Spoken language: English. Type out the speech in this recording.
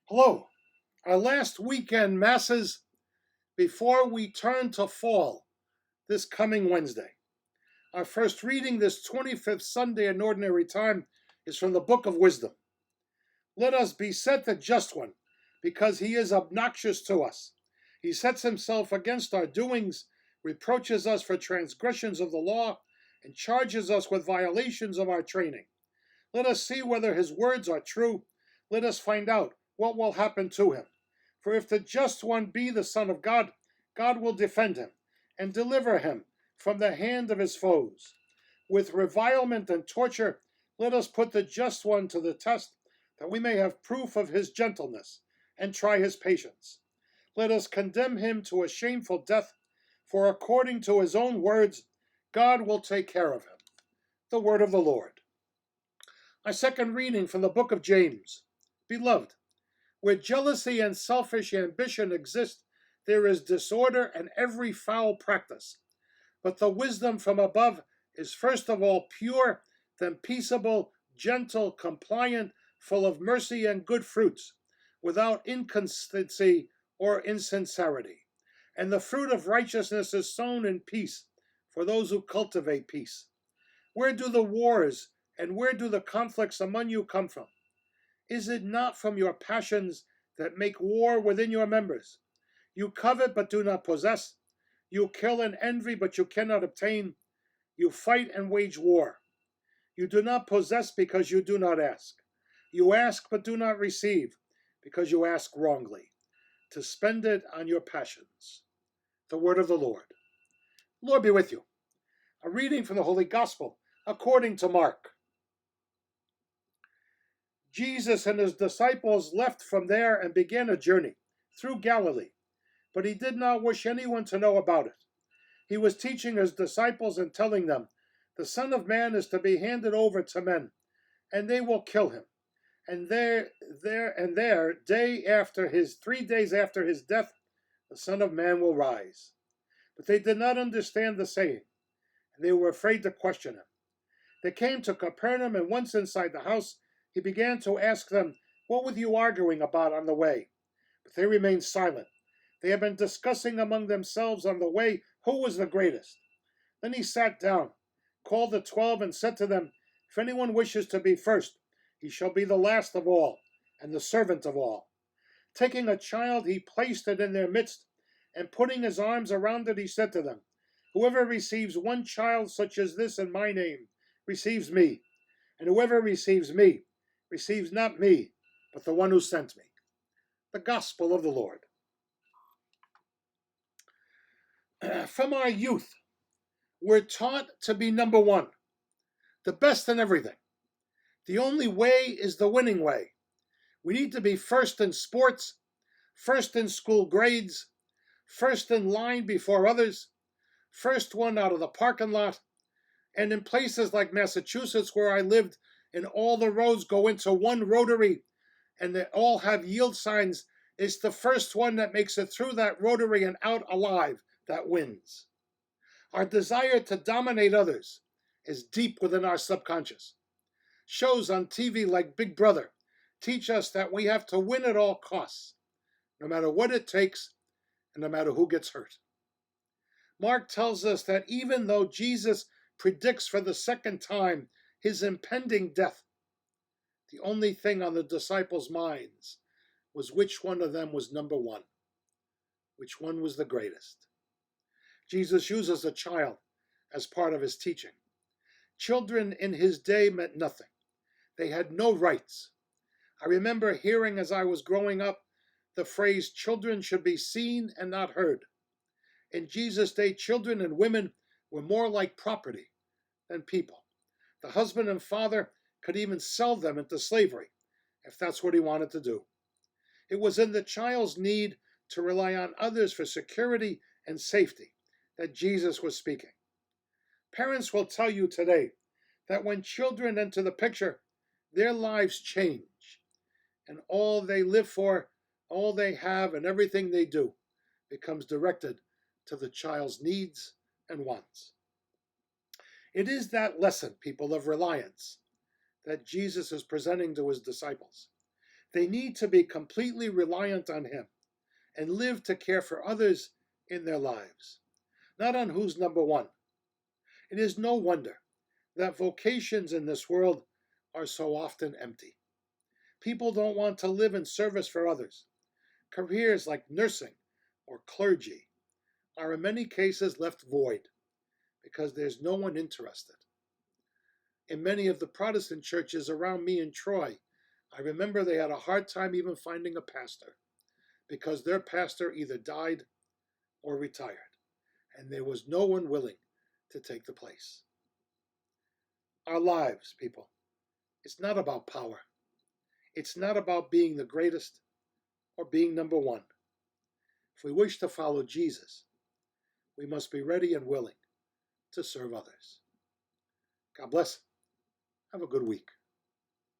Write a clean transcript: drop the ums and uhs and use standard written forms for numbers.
Hello. Our last weekend masses before we turn to fall this coming Wednesday. Our first reading this 25th Sunday in Ordinary Time is from the Book of Wisdom. Let us beset the just one, because he is obnoxious to us. He sets himself against our doings, reproaches us for transgressions of the law, and charges us with violations of our training. Let us see whether his words are true. Let us find out what will happen to him. For if the just one be the Son of God, God will defend him and deliver him from the hand of his foes. With revilement and torture, let us put the just one to the test, that we may have proof of his gentleness and try his patience. Let us condemn him to a shameful death, for according to his own words, God will take care of him. The word of the Lord. Our second reading from the book of James. Beloved, where jealousy and selfish ambition exist, there is disorder and every foul practice. But the wisdom from above is first of all pure, then peaceable, gentle, compliant, full of mercy and good fruits, without inconstancy or insincerity. And the fruit of righteousness is sown in peace for those who cultivate peace. Where do the wars and where do the conflicts among you come from? Is it not from your passions that make war within your members? You covet but do not possess. You kill and envy but you cannot obtain. You fight and wage war. You do not possess because you do not ask. You ask but do not receive because you ask wrongly, to spend it on your passions. The word of the Lord. Lord be with you. A reading from the Holy Gospel according to Mark. Jesus and his disciples left from there and began a journey through Galilee, but he did not wish anyone to know about it. He was teaching his disciples and telling them, "The Son of Man is to be handed over to men, and they will kill him. And there, 3 days after his death, the Son of Man will rise." But they did not understand the saying, and they were afraid to question him. They came to Capernaum, and once inside the house, he began to ask them, "What were you arguing about on the way?" But they remained silent. They had been discussing among themselves on the way who was the greatest. Then he sat down, called the 12, and said to them, "If anyone wishes to be first, he shall be the last of all, and the servant of all." Taking a child, he placed it in their midst, and putting his arms around it, he said to them, "Whoever receives one child such as this in my name receives me, and whoever receives me receives not me, but the one who sent me." The Gospel of the Lord. From our youth, we're taught to be number one, the best in everything. The only way is the winning way. We need to be first in sports, first in school grades, first in line before others, first one out of the parking lot, and in places like Massachusetts where I lived, and all the roads go into one rotary, and they all have yield signs, it's the first one that makes it through that rotary and out alive that wins. Our desire to dominate others is deep within our subconscious. Shows on TV like Big Brother teach us that we have to win at all costs, no matter what it takes and no matter who gets hurt. Mark tells us that even though Jesus predicts for the second time his impending death, the only thing on the disciples' minds was which one of them was number one, which one was the greatest. Jesus uses a child as part of his teaching. Children in his day meant nothing. They had no rights. I remember hearing as I was growing up the phrase, "Children should be seen and not heard." In Jesus' day, children and women were more like property than people. The husband and father could even sell them into slavery if that's what he wanted to do. It was in the child's need to rely on others for security and safety that Jesus was speaking. Parents will tell you today that when children enter the picture, their lives change, and all they live for, all they have, and everything they do becomes directed to the child's needs and wants. It is that lesson, people, of reliance that Jesus is presenting to his disciples. They need to be completely reliant on Him and live to care for others in their lives, not on who's number one. It is no wonder that vocations in this world are so often empty. People don't want to live in service for others. Careers like nursing or clergy are in many cases left void because there's no one interested. In many of the Protestant churches around me in Troy, I remember they had a hard time even finding a pastor because their pastor either died or retired, and there was no one willing to take the place. Our lives, people, it's not about power. It's not about being the greatest or being number one. If we wish to follow Jesus, we must be ready and willing to serve others. God bless. Have a good week.